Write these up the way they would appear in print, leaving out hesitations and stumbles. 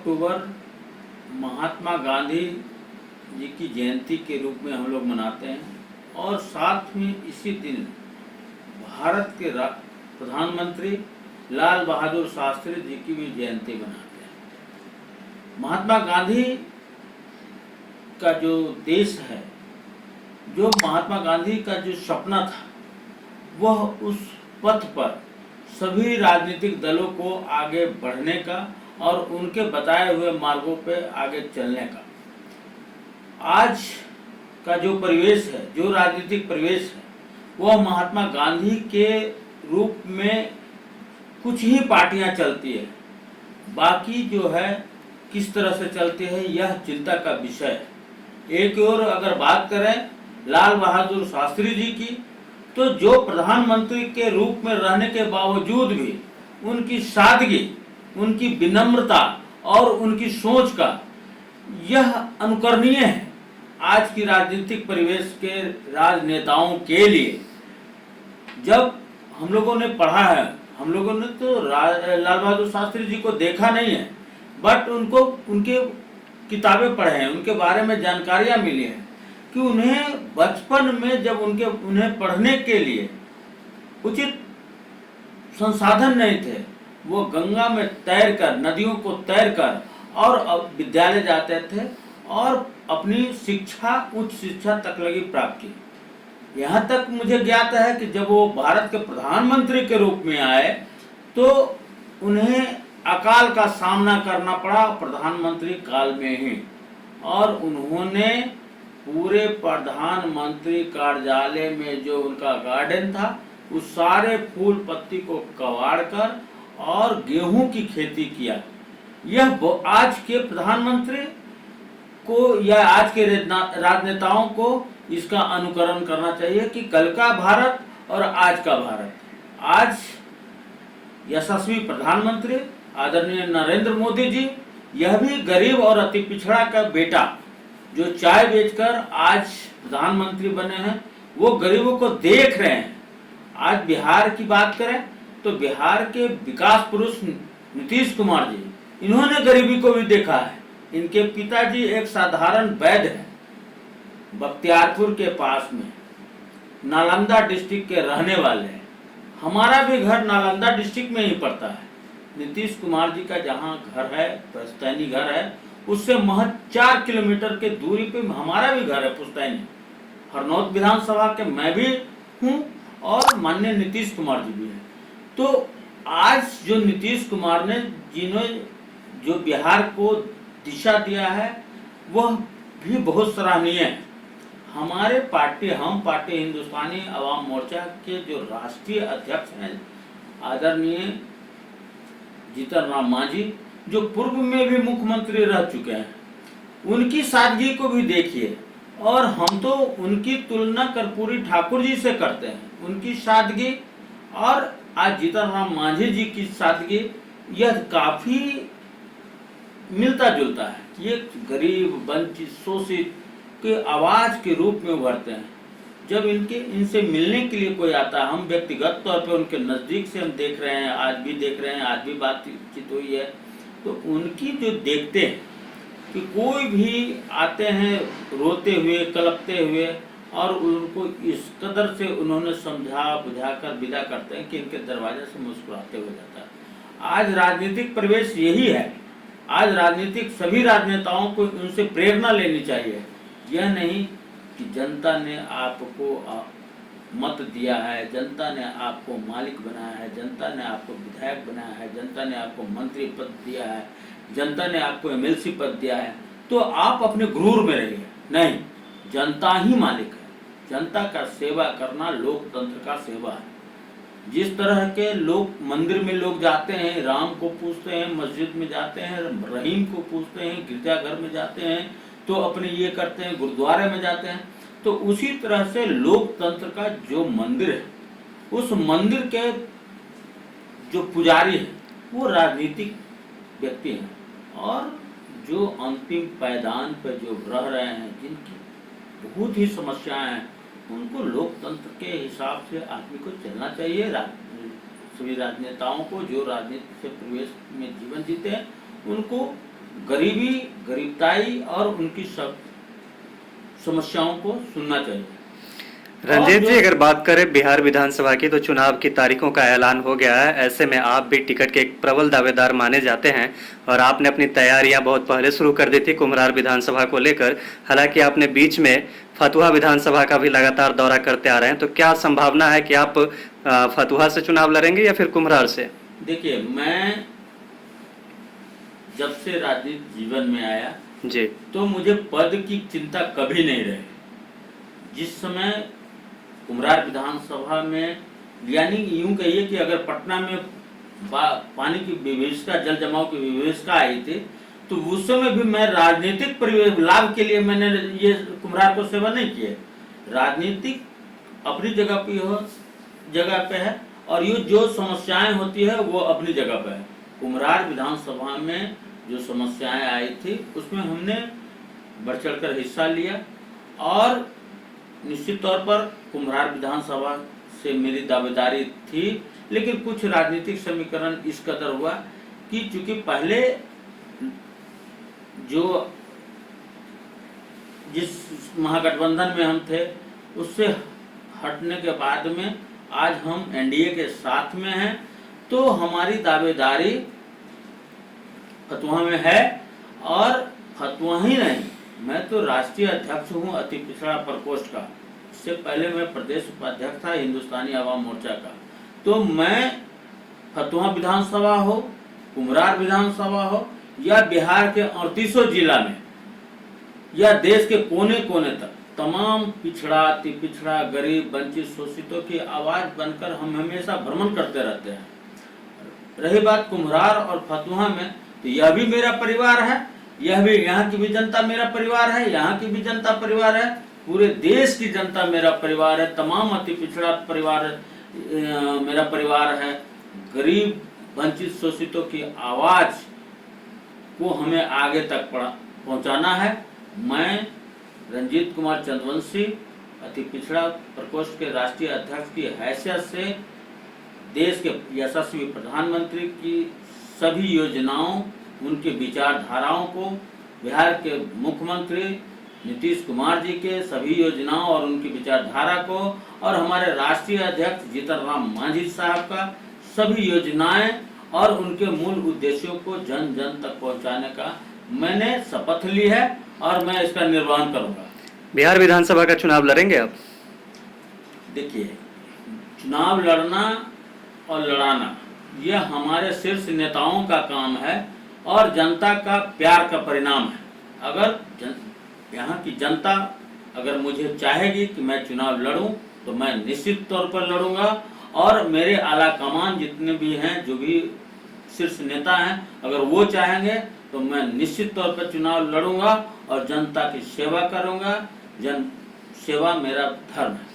अक्टूबर महात्मा गांधी जी की जयंती के रूप में हम लोग मनाते हैं और साथ में इसी दिन भारत के प्रधानमंत्री लाल बहादुर शास्त्री जी की भी जयंती मनाते हैं। महात्मा गांधी का जो देश है, जो महात्मा गांधी का जो सपना था, वह उस पथ पर सभी राजनीतिक दलों को आगे बढ़ने का और उनके बताए हुए मार्गों पे आगे चलने का। आज का जो परिवेश है, जो राजनीतिक परिवेश है, वह महात्मा गांधी के रूप में कुछ ही पार्टियां चलती है, बाकी जो है किस तरह से चलती है यह चिंता का विषय है। एक और अगर बात करें लाल बहादुर शास्त्री जी की, तो जो प्रधानमंत्री के रूप में रहने के बावजूद भी उनकी सादगी, उनकी विनम्रता और उनकी सोच का यह अनुकरणीय है आज की राजनीतिक परिवेश के राजनेताओं के लिए। जब हम लोगों ने पढ़ा है, हम लोगों ने तो लाल बहादुर शास्त्री जी को देखा नहीं है, बट उनको उनके किताबें पढ़े हैं, उनके बारे में जानकारियां मिली हैं कि उन्हें बचपन में जब उन्हें पढ़ने के लिए उचित संसाधन नहीं थे, वो गंगा में तैरकर, नदियों को तैरकर और विद्यालय जाते थे और अपनी शिक्षा, उच्च शिक्षा तक लगी प्राप्त की। यहाँ तक मुझे ज्ञात है कि जब वो भारत के प्रधानमंत्री के रूप में आए तो उन्हें अकाल का सामना करना पड़ा प्रधानमंत्री काल में ही, और उन्होंने पूरे प्रधानमंत्री कार्यालय में जो उनका गार्डन था उस सारे फूल पत्ती को कबाड़ कर और गेहूं की खेती किया। यह आज के प्रधानमंत्री को या आज के राजनेताओं को इसका अनुकरण करना चाहिए कि कल का भारत और आज का भारत। आज यशस्वी प्रधानमंत्री आदरणीय नरेंद्र मोदी जी, यह भी गरीब और अति पिछड़ा का बेटा जो चाय बेचकर आज प्रधानमंत्री बने हैं, वो गरीबों को देख रहे हैं। आज बिहार की बात करें तो बिहार के विकास पुरुष नीतीश कुमार जी, इन्होंने गरीबी को भी देखा है। इनके पिताजी एक साधारण वैद्य हैं, बख्तियारपुर के पास में, नालंदा डिस्ट्रिक्ट के रहने वाले हैं। हमारा भी घर नालंदा डिस्ट्रिक्ट में ही पड़ता है। नीतीश कुमार जी का जहाँ घर है, पुश्तैनी घर है, उससे महज 4 किलोमीटर के दूरी पे हमारा भी घर है पुश्तैनी। हरनौत विधानसभा के मैं भी हूँ और माननीय नीतीश कुमार जी भी हैं। तो आज जो नीतीश कुमार ने जिन्होंने जो बिहार को दिशा दिया है वह भी बहुत सराहनीय है। हमारे पार्टी, हम पार्टी हिंदुस्तानी अवाम मोर्चा के जो राष्ट्रीय अध्यक्ष हैं आदरणीय जीतन राम मांझी, जो पूर्व में भी मुख्यमंत्री रह चुके हैं, उनकी सादगी को भी देखिए। और हम तो उनकी तुलना कर्पूरी ठाकुर जी से करते हैं, उनकी सादगी और आज जीतन राम मांझी जी की सादगी, यह काफी मिलता जुलता है। ये गरीब, वंचित, शोषित के आवाज के रूप में उभरते हैं। जब इनसे मिलने के लिए कोई आता है, हम व्यक्तिगत तौर पे उनके नजदीक से हम देख रहे हैं, आज भी देख रहे हैं, आज भी बातचीत हुई है, तो उनकी जो देखते हैं कि कोई भी आते हैं रोते हुए, कलपते हुए, और उनको इस कदर से उन्होंने समझा बुझाकर विदा करते हैं कि इनके दरवाजे से मुस्कुराते हुए जाता है। आज राजनीतिक परिवेश यही है। आज राजनीतिक सभी राजनेताओं को उनसे प्रेरणा लेनी चाहिए। यह नहीं कि जनता ने आपको मत दिया है, जनता ने आपको मालिक बनाया है, जनता ने आपको विधायक बनाया है, जनता ने आपको मंत्री पद दिया है, जनता ने आपको एमएलसी पद दिया है, तो आप अपने गुरूर में रहिए। नहीं, जनता ही मालिक है। जनता का सेवा करना लोकतंत्र का सेवा है। जिस तरह के लोग मंदिर में लोग जाते हैं, राम को पूछते हैं, मस्जिद में जाते हैं, रहीम को पूछते हैं, गिरजाघर में जाते हैं, तो अपने ये करते हैं, गुरुद्वारे में जाते हैं, तो उसी तरह से लोकतंत्र का जो मंदिर है, उस मंदिर के जो पुजारी है वो राजनीतिक व्यक्ति हैं, और जो अंतिम पायदान पर जो रह रहे हैं, जिनकी बहुत ही समस्याएं हैं, उनको लोकतंत्र के हिसाब से आदमी को चलना चाहिए। सभी राजनेताओं को जो राजनीति से प्रवेश में जीवन जीते हैं, उनको गरीबी, गरीबताई और उनकी सब समस्याओं को सुनना चाहिए। रंजीत जी, अगर बात करें बिहार विधानसभा की, तो चुनाव की तारीखों का ऐलान हो गया है। ऐसे में आप भी टिकट के एक प्रबल दावेदार माने जाते हैं और आपने अपनी तैयारियां बहुत पहले शुरू कर दी थी कुम्हरार विधानसभा को लेकर। हालांकि आपने बीच में फतुहा विधानसभा का भी लगातार दौरा करते आ रहे हैं, तो क्या संभावना है कि आप फतुहा से चुनाव लड़ेंगे या फिर कुम्हरार से? देखिए, मैं जब से राजनीतिक जीवन में आया जी, तो मुझे पद की चिंता कभी नहीं रही। जिस समय कुम्हरार विधानसभा में, यानी यूं कहिए कि अगर पटना में पानी की विभीषिका, जल जमाव की विभीषिका आई थी, तो उस समय भी मैं राजनीतिक लाभ के लिए मैंने ये कुम्हरार को सेवा नहीं किया। राजनीतिक अपनी जगह पे है और ये जो समस्याएं होती है वो अपनी जगह पे है। कुम्हरार विधानसभा में जो समस्याएं आई थी उसमें हमने बढ़ चढ़कर हिस्सा लिया और निश्चित तौर पर कुम्हरार विधानसभा से मेरी दावेदारी थी। लेकिन कुछ राजनीतिक समीकरण इस कदर हुआ कि चूंकि पहले जो जिस महागठबंधन में हम थे उससे हटने के बाद में आज हम एनडीए के साथ में हैं, तो हमारी दावेदारी फतुहा में है। और फतुहा ही नहीं, मैं तो राष्ट्रीय अध्यक्ष हूं अति पिछड़ा प्रकोष्ठ का। इससे पहले मैं प्रदेश उपाध्यक्ष था हिंदुस्तानी आवाम मोर्चा का। तो मैं फतुहा विधानसभा हो, कुम्हरार विधानसभा हो या बिहार के 38 जिला में या देश के कोने कोने तक तमाम पिछड़ा, अति पिछड़ा, गरीब, वंचित, शोषितों की आवाज बनकर हम हमेशा भ्रमण करते रहते हैं। रही बात कुम्हरार और फतुहा में, तो यह भी मेरा परिवार है, यह भी, यहाँ की भी जनता मेरा परिवार है, यहाँ की भी जनता परिवार है, पूरे देश की जनता मेरा परिवार है, तमाम अति पिछड़ा परिवार मेरा परिवार है। गरीब, वंचित, शोषितों की आवाज को हमें आगे तक पहुंचाना है। मैं रंजीत कुमार चंद्रवंशी अति पिछड़ा प्रकोष्ठ के राष्ट्रीय अध्यक्ष की हैसियत से देश के यशस्वी प्रधानमंत्री की सभी योजनाओं, उनके विचारधाराओं को, बिहार के मुख्यमंत्री नीतीश कुमार जी के सभी योजनाओं और उनकी विचारधारा को, और हमारे राष्ट्रीय अध्यक्ष जीतन राम मांझी साहब का सभी योजनाएं और उनके मूल उद्देश्यों को जन जन तक पहुंचाने का मैंने शपथ ली है और मैं इसका निर्वहन करूंगा। बिहार विधानसभा का चुनाव लड़ेंगे आप? देखिए, चुनाव लड़ना और लड़ाना यह हमारे शीर्ष नेताओं का काम है और जनता का प्यार का परिणाम है। अगर यहाँ की जनता अगर मुझे चाहेगी कि मैं चुनाव लड़ूं तो मैं निश्चित तौर पर लड़ूंगा, और मेरे आला कमान जितने भी हैं, जो भी शीर्ष नेता हैं, अगर वो चाहेंगे तो मैं निश्चित तौर पर चुनाव लड़ूंगा और जनता की सेवा करूंगा। जन सेवा मेरा धर्म है।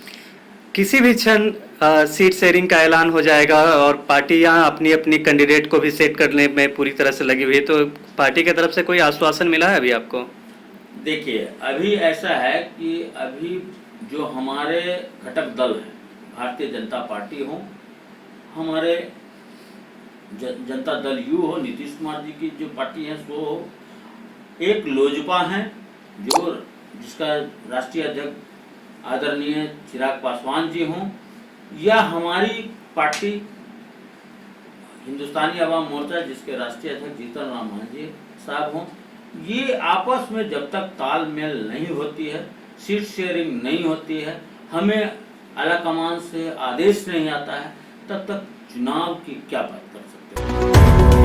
किसी भी क्षण सीट शेयरिंग का ऐलान हो जाएगा और पार्टियां अपनी अपनी कैंडिडेट को भी सेट करने में पूरी तरह से लगी हुई है, तो पार्टी की तरफ से कोई आश्वासन मिला है अभी आपको? देखिए, अभी ऐसा है कि अभी जो हमारे घटक दल हैं, भारतीय जनता पार्टी हो, हमारे जनता दल यू हो, नीतीश कुमार जी की जो पार्टी है सो हो, एक लोजपा है जो जिसका राष्ट्रीय अध्यक्ष आदरणीय चिराग पासवान जी हों, या हमारी पार्टी हिंदुस्तानी आवाम मोर्चा जिसके राष्ट्रीय अध्यक्ष जीतन राम मांझी साहब हों, ये आपस में जब तक तालमेल नहीं होती है, सीट शेयरिंग नहीं होती है, हमें आला कमान से आदेश नहीं आता है, तब तक चुनाव की क्या बात कर सकते हैं।